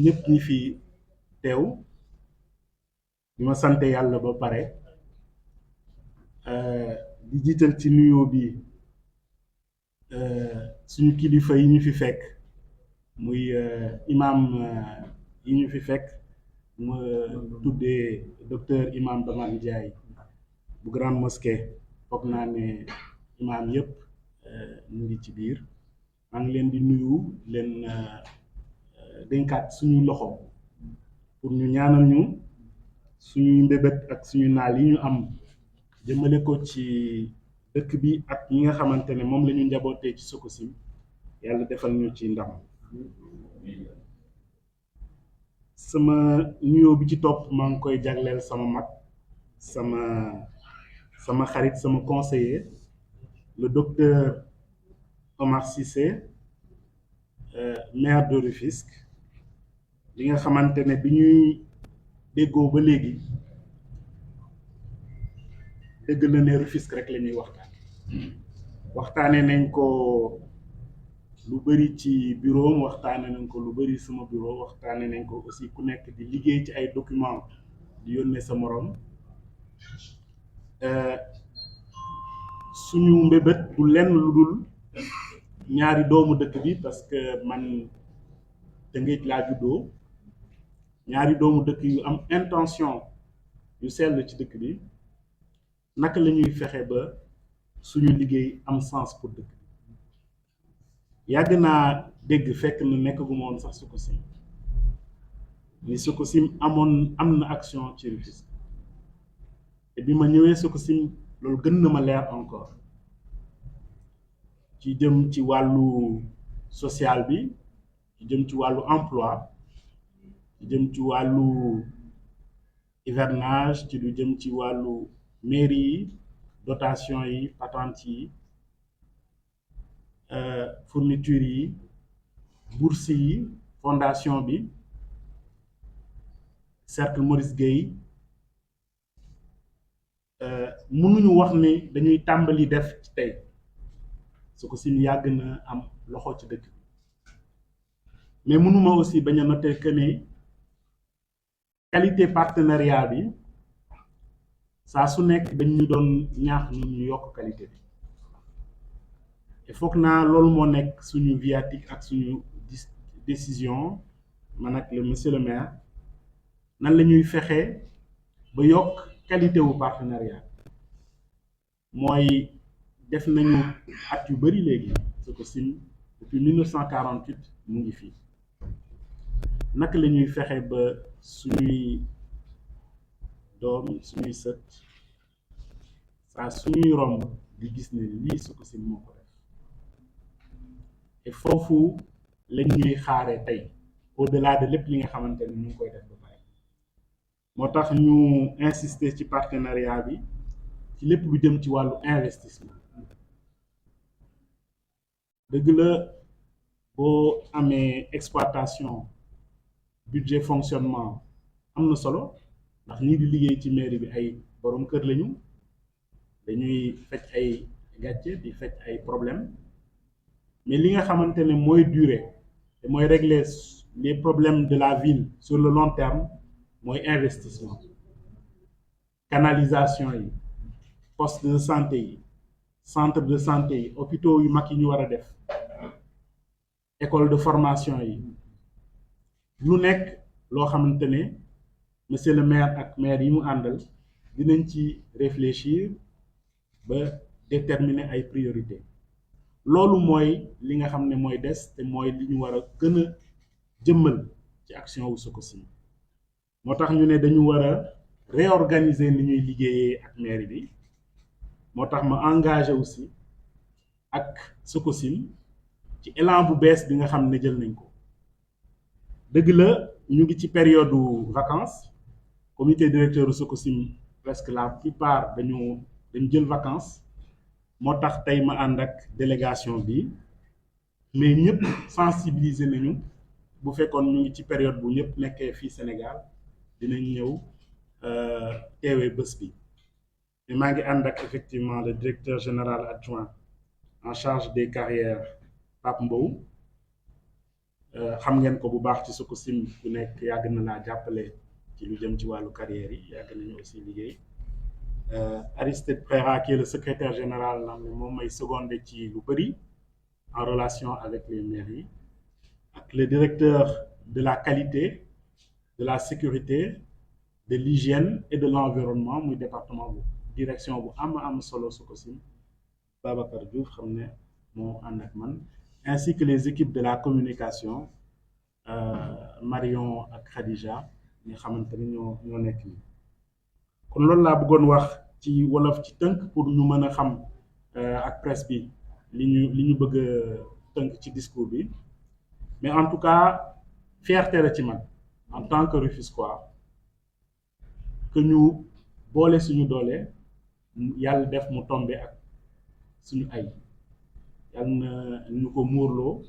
ñëpp ñi fi teew bi ma sante yàlla ba pare di jiital ci nuyoo bi suñu kilifa yi ñu fi fekk muy imam yi ñu fi fekk ma tuddee docteur imam Damane Ndiaye bu grande mosquée foog naa ne imam yëpp ñu ngi ci biir maa ngi leen di nuyu leen dénkaat suñuy loxo pour ñu ñaanal ñu suñuy mbébét ak suñu naal yi ñu am jëmale ko ci dëkk bi ak ñi nga xamante ne moom la ñu njabootee ci Sococim yàlla defal ñu ci ndam. sama nuyoo bi ci topp maa ngi koy jagleel sama mag sama xarit sama conseiller le docteur Omar Cissé maire de Rufisque li nga xamante ne bi ñuy déggoo ba léegi dëgg la ne Rufisque rek la ñuy waxtaane nañ ko lu bari ci bureau waxtaane nañ ko lu bari sama bureau waxtaane nañ ko aussi ku nekk di liggéey ci ay documents di yónnee sa morom suñu mbébét du lenn lu dul ñaari doomu dëkk bi parce que man Tëngéej laa juddoo ñaari doomu dëkk yu am intention yu sell ci dëkk bi naka la ñuy fexe ba suñu liggéey am sens pour dëkk bi yàgg naa dégg fekk na nekk gu ma woon sax Sococim ni Sococim am na action ci Rufisque te bi ma ñëwee Sococim loolu gën na ma leer encore ci jëm ci wàllu social bi ci jëm ci wàllu emploi ci jëm ci wàllu hivernage ci lu jëm ci wàllu mairie yi dotation yi patente yi fourniture yi bourse yi fondation bi cercle Maurice Guèye mënuñu wax ni dañuy tàmbali def ci tey Sococim yàgg na am loxo ci dëkk bi mais mënuma aussi bañ a noter que ne qualité partenariat bi saa su nekk dañu doon ñaax ñun ñu yokk qualité bi te foog naa loolu moo nekk suñu viatique ak suñu décision man ak le monsieur le maire nan la ñuy fexe ba yokk qualité wu partenariat mooy def nañu at yu bari léegi Sococim depuis 1948 mu ngi fii naka la ñuy fexe ba suñuy doom suñuy sët saa suñuy romb di gis ne lii Sococim moo ko def et foofu lañ ñuy xaaree tey au-delà de lépp li nga xamante ne ñu ngi koy def ba pare moo tax ñu insister ci partenariat bi ci lépp lu jëm ci wàllu investissement dëgg la boo amee exploitation budget fonctionnement am na solo ndax ñii di liggéey ci mairie bi ay borom kër lañu dañuy faj ay gàcce di faj ay problème mais li nga xamante ne mooy durer te mooy régler les problèmes de la ville sur le long terme mooy investissement canalisation yi poste de santé yi centre de santé yi hôpitaux yu mag yi ñu war a def école de formation yi lu nekk loo xamante ne monsieur le maire ak maire yi mu àndal dinañ ci réfléchir ba déterminer ay priorité loolu mooy li nga xam ne mooy des te mooy li ñu war a gën a jëmmal ci action wu Sococim moo tax ñu ne dañu war a réorganiser ni ñuy liggéeyee ak mairie bi moo tax ma engagé aussi ak Sococim ci élan bu bees bi nga xam ne jël nañ ko dëgg la ñu ngi ci période vacances comité directeur Sococim presque la plupart dañu jël vacances moo tax tey ma ànd ak délégation bi mais ñëpp sensibiliser nañu bu fekkoon ñu ngi ci période bu ñëpp nekkee fii Sénégal dinañ ñëw teewee bés bi mais maa ngi ànd ak effectivement le directeur général adjoint en charge des carrières Pape Mbow xam ngeen ko bu baax ci Sococim ku nekk yàgg na laa jàppale ci lu jëm ci wàllu carrière yi yàgg nañu aussi liggéey Aristide Préra qui est le secrétaire général nag moom may secondé ci lu bëri en relation avec les mairies ak le directeur de la qualité de la sécurité de l'hygiène et de l'environnement muy département bu direction bu am solo Sococim Babacar Diouf xam ne moo ànd ak man ainsi que les équipes de la communication Marion ak Khadija ñi nga xamante ni ñoo nekk nii kon loolu laa bëggoon wax ci wolof ci tënk pour ñu mën a xam ak presse bi li ñu bëgg a tënk ci discours bi mais en tout cas fierté la ci man en tant que Rufisquois que ñu boole suñu doole yàlla def mu tombe ak suñu ay yàlla na ñu ko muurloo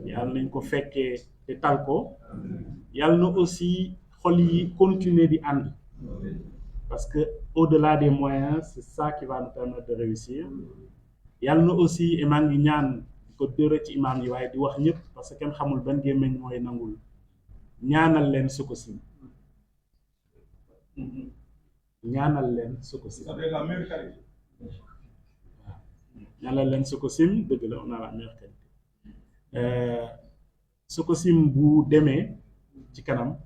yàlla nañ ko fekkee te tal ko yàlla na aussi xol yi continuer di ànd parce que au-delà des moyens c'est ça qui va nous permettre de réussir yàlla na aussi et maa ngi ñaan di ko dëra ci imam yi waaye di wax ñëpp parce que kenn xamul ban gémmiñ mooy nangul ñaanal leen Sococim ñaanal leen Sococim ñaanal leen Sococim dëgg la on a la meilleure qualité Sococim bu demee ci kanam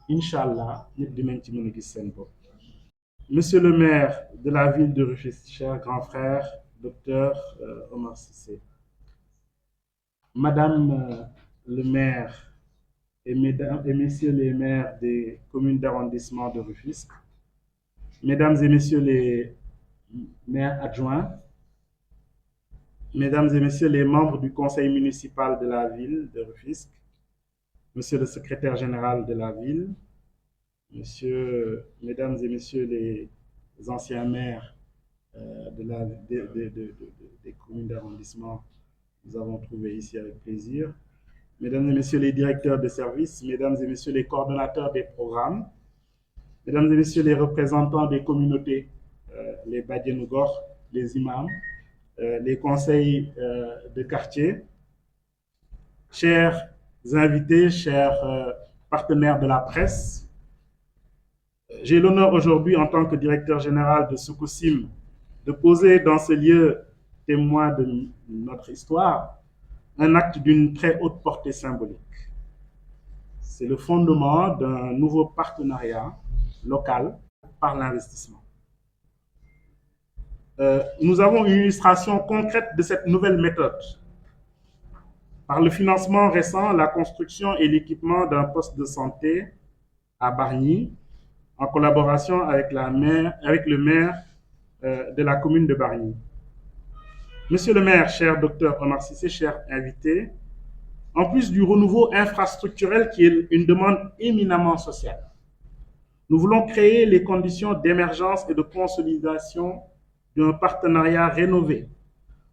incha allah ñëpp dinañ ci mën a gis seen bopp. Monsieur le maire de la ville de Rufisque, cher grand frère, docteur Omar Cissé, Madame le maire et mesdames et messieurs les maires des communes d'arrondissement de Rufisque, mesdames et messieurs les maires adjoints, mesdames et messieurs les membres du conseil municipal de la ville de Rufisque, monsieur le secrétaire général de la ville, mesdames et messieurs les anciens maires des communes d'arrondissement, nous avons trouvé ici avec plaisir, mesdames et messieurs les directeurs de services, mesdames et messieurs les coordonnateurs des programmes, mesdames et messieurs les représentants des communautés, les Badianou Gor, les imams, les conseils de quartier, chers invités, chers partenaires de la presse, j'ai l'honneur aujourd'hui, en tant que directeur général de Sococim, de poser dans ce lieu témoin de notre histoire un acte d'une très haute portée symbolique. C'est le fondement d'un nouveau partenariat local par l'investissement. Nous avons une illustration concrète de cette nouvelle méthode par le financement récent, la construction et l'équipement d'un poste de santé à Bargny, en collaboration avec le maire de la commune de Bargny. Monsieur le maire, cher docteur Omar Cissé, chers invités, en plus du renouveau infrastructurel qui est une demande éminemment sociale, nous voulons créer les conditions d'émergence et de consolidation d'un partenariat rénové,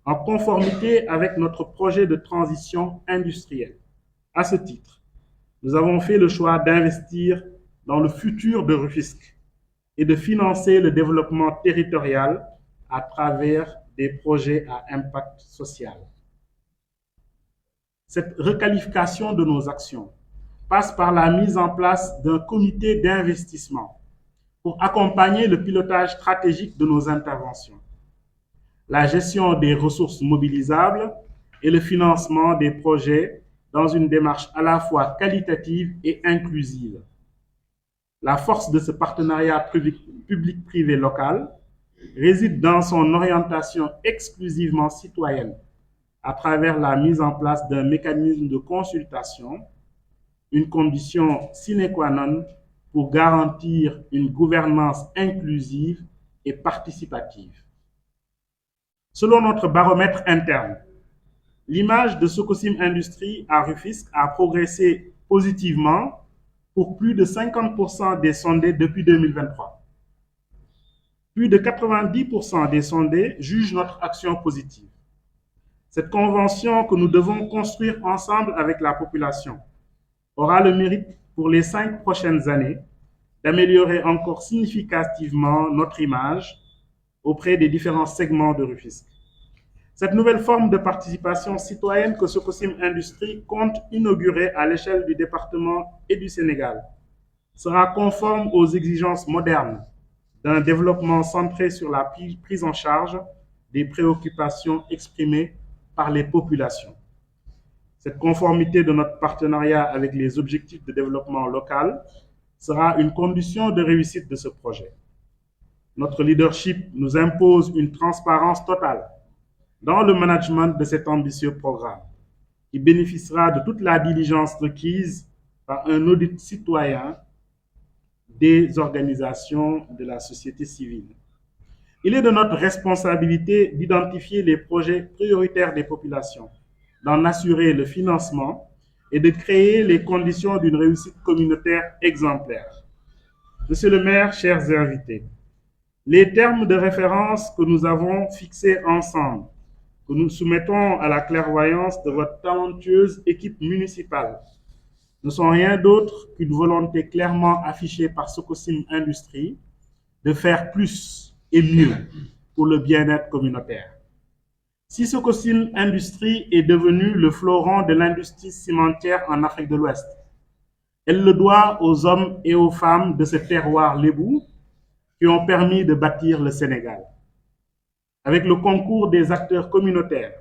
en conformité avec notre projet de transition industrielle. À ce titre, nous avons fait le choix d'investir dans le futur de Rufisque et de financer le développement territorial à travers des projets à impact social. Cette requalification de nos actions passe par la mise en place d'un comité d'investissement pour accompagner le pilotage stratégique de nos interventions, la gestion des ressources mobilisables et le financement des projets dans une démarche à la fois qualitative et inclusive. La force de ce partenariat public-privé local réside dans son orientation exclusivement citoyenne à travers la mise en place d'un mécanisme de consultation, une condition sine qua non pour garantir une gouvernance inclusive et participative. Selon notre baromètre interne, l'image de Sococim Industries à Rufisque a progressé positivement pour plus de 50% des sondés depuis 2023. Plus de 90% des sondés jugent notre action positive. Cette convention que nous devons construire ensemble avec la population aura le mérite pour les 5 prochaines années d'améliorer encore significativement notre image auprès des différents segments de Rufisque. Cette nouvelle forme de participation citoyenne que Sococim Industrie compte inaugurer à l'échelle du département et du Sénégal sera conforme aux exigences modernes d'un développement centré sur la prise en charge des préoccupations exprimées par les populations. Cette conformité de notre partenariat avec les objectifs de développement local sera une condition de réussite de ce projet. Notre leadership nous impose une transparence totale dans le management de cet ambitieux programme, qui bénéficiera de toute la diligence requise par un audit citoyen des organisations de la société civile. Il est de notre responsabilité d'identifier les projets prioritaires des populations, d'en assurer le financement et de créer les conditions d'une réussite communautaire exemplaire. Monsieur le maire, chers invités, les termes de référence que nous avons fixés ensemble, que nous soumettons à la clairvoyance de votre talentueuse équipe municipale, ne sont rien d'autre qu'une volonté clairement affichée par Sococim Industrie de faire plus et mieux pour le bien-être communautaire. Si Sococim Industrie est devenu le fleuron de l'industrie cimentière en Afrique de l'Ouest, elle le doit aux hommes et aux femmes de ce terroir lébou qui ont permis de bâtir le Sénégal. Avec le concours des acteurs communautaires,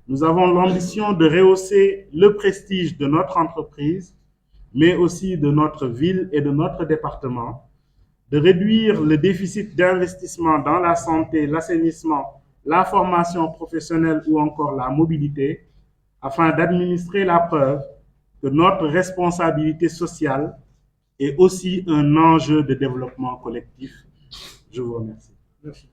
nous avons l'ambition de rehausser le prestige de notre entreprise, mais aussi de notre ville et de notre département, de réduire le déficit d'investissement dans la santé, l'assainissement, la formation professionnelle ou encore la mobilité, afin d'administrer la preuve que notre responsabilité sociale est aussi un enjeu de développement collectif. Je vous remercie. Merci.